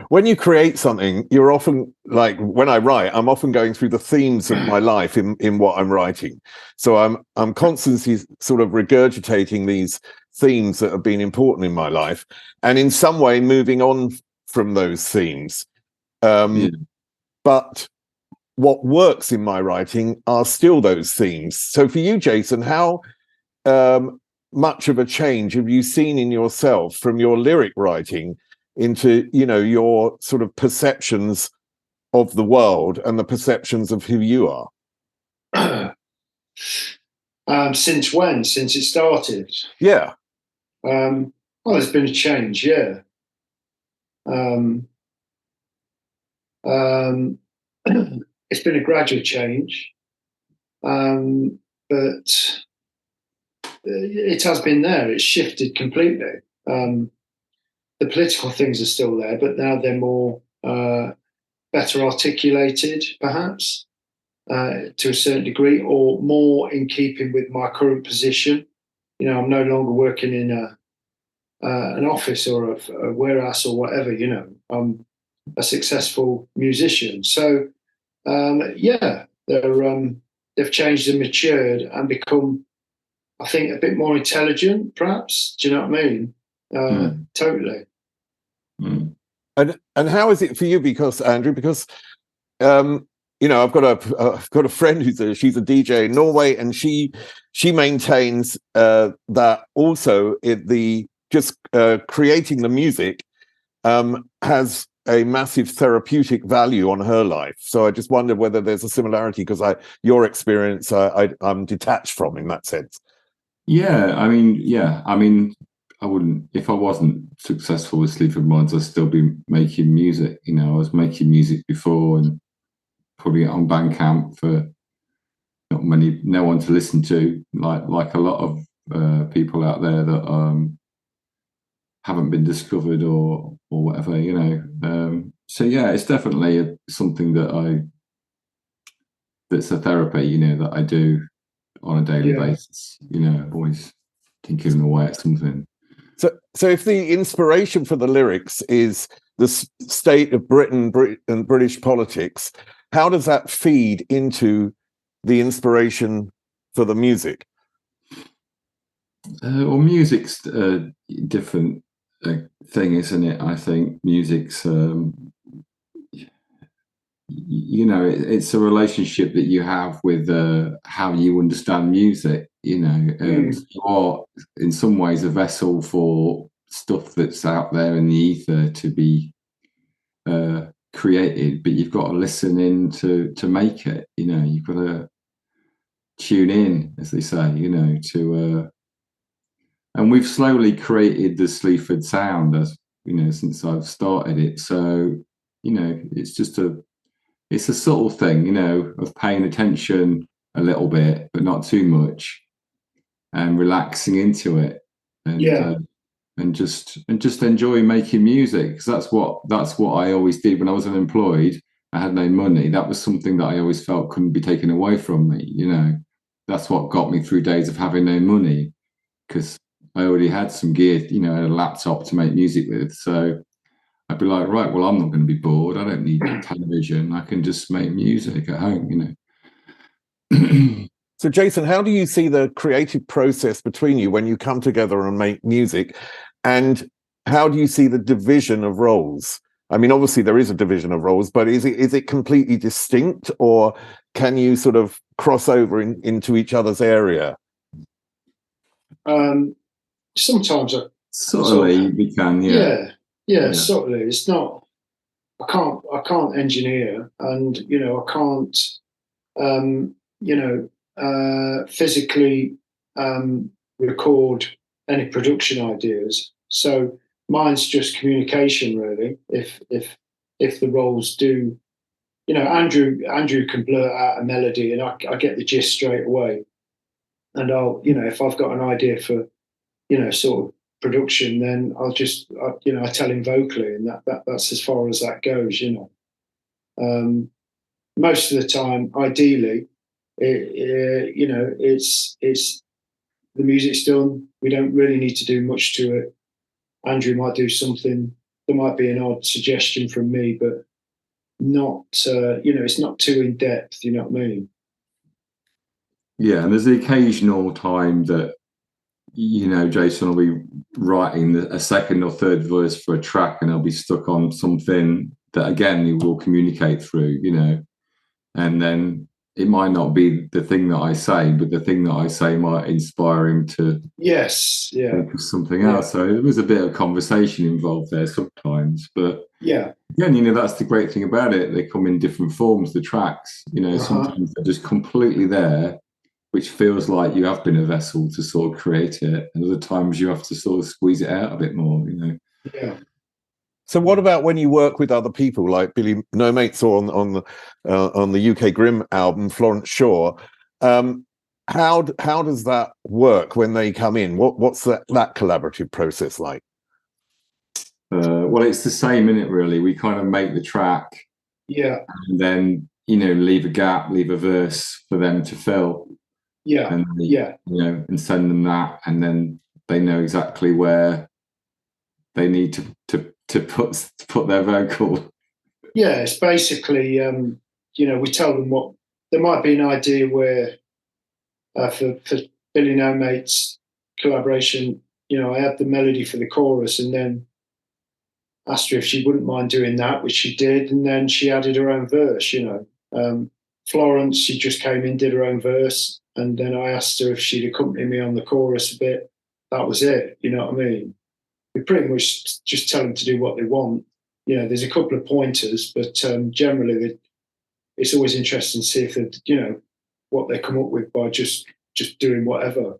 when you create something, you're often like, when I write, I'm often going through the themes of my life in what I'm writing. So I'm constantly sort of regurgitating these themes that have been important in my life, and in some way moving on from those themes. But what works in my writing are still those themes. So for you, Jason, how much of a change have you seen in yourself from your lyric writing into, your sort of perceptions of the world and the perceptions of who you are? Since when? Since it started? Yeah. Well, there's been a change, yeah. It's been a gradual change, but it has been there. It's shifted completely. The political things are still there, but now they're more better articulated, perhaps, to a certain degree, or more in keeping with my current position. I'm no longer working in an office or a warehouse or whatever. I'm a successful musician. So, yeah, they've changed and matured and become, I think, a bit more intelligent, perhaps. Do you know what I mean? Totally. And how is it for you? Because Andrew, I've got a friend she's a DJ in Norway, and she maintains that also creating the music has a massive therapeutic value on her life. So I just wonder whether there's a similarity, because your experience I'm detached from in that sense. I mean, I wouldn't, if I wasn't successful with SLEAFORD Mods, I'd still be making music. I was making music before and putting it on Bandcamp for no one to listen to, like a lot of people out there that haven't been discovered or whatever, so yeah, it's definitely something that's a therapy, that I do on a daily basis. Always thinking away at something. So if the inspiration for the lyrics is the state of Britain and British politics, how does that feed into the inspiration for the music? Well, music's a different thing, isn't it? I think music's, it's a relationship that you have with how you understand music. You are in some ways a vessel for stuff that's out there in the ether to be created, but you've got to listen in to make it. You've got to tune in, as they say. And we've slowly created the Sleaford sound, as since I've started it. So it's a subtle thing, of paying attention a little bit, but not too much, and relaxing into it, and just enjoy making music, because that's what I always did when I was unemployed. I had no money. That was something that I always felt couldn't be taken away from me. That's what got me through days of having no money, because I already had some gear, a laptop to make music with. So I'd be like, right, well, I'm not going to be bored. I don't need television. I can just make music at home, So, Jason, how do you see the creative process between you when you come together and make music? And how do you see the division of roles? I mean, obviously there is a division of roles, but is it completely distinct, or can you sort of cross over into each other's area? Sometimes subtly we can, yeah, subtly. It's not. I can't engineer, and I can't, physically record any production ideas. So mine's just communication, really. If the roles do, Andrew can blurt out a melody, and I get the gist straight away. And I'll, if I've got an idea for, sort of production, then I'll just, I tell him vocally, and that's as far as that goes. Most of the time, ideally, it's the music's done. We don't really need to do much to it. Andrew might do something there might be an odd suggestion from me, but not, it's not too in depth. You know what I mean? Yeah, and there's the occasional time that, Jason will be writing a second or third verse for a track, and I'll be stuck on something that again he will communicate through, and then it might not be the thing that I say, but the thing that I say might inspire him to think of something else. So there was a bit of conversation involved there sometimes, but again, that's the great thing about it. They come in different forms, the tracks, sometimes they're just completely there, which feels like you have been a vessel to sort of create it, and other times you have to sort of squeeze it out a bit more, Yeah. So what about when you work with other people like Billy Nomates or on the UK Grimm album, Florence Shaw? How does that work when they come in? What's that collaborative process like? Well, it's the same, isn't it, really? We kind of make the track, and then leave a gap, leave a verse for them to fill, and and send them that, and then they know exactly where they need to put their vocal. Yeah, it's basically, we tell them what, there might be an idea where for Billy Nomates collaboration, I had the melody for the chorus and then asked her if she wouldn't mind doing that, which she did, and then she added her own verse, Florence, she just came in, did her own verse, and then I asked her if she'd accompany me on the chorus a bit. That was it, you know what I mean? We pretty much just tell them to do what they want. There's a couple of pointers, but generally it's always interesting to see if they, what they come up with by just doing whatever.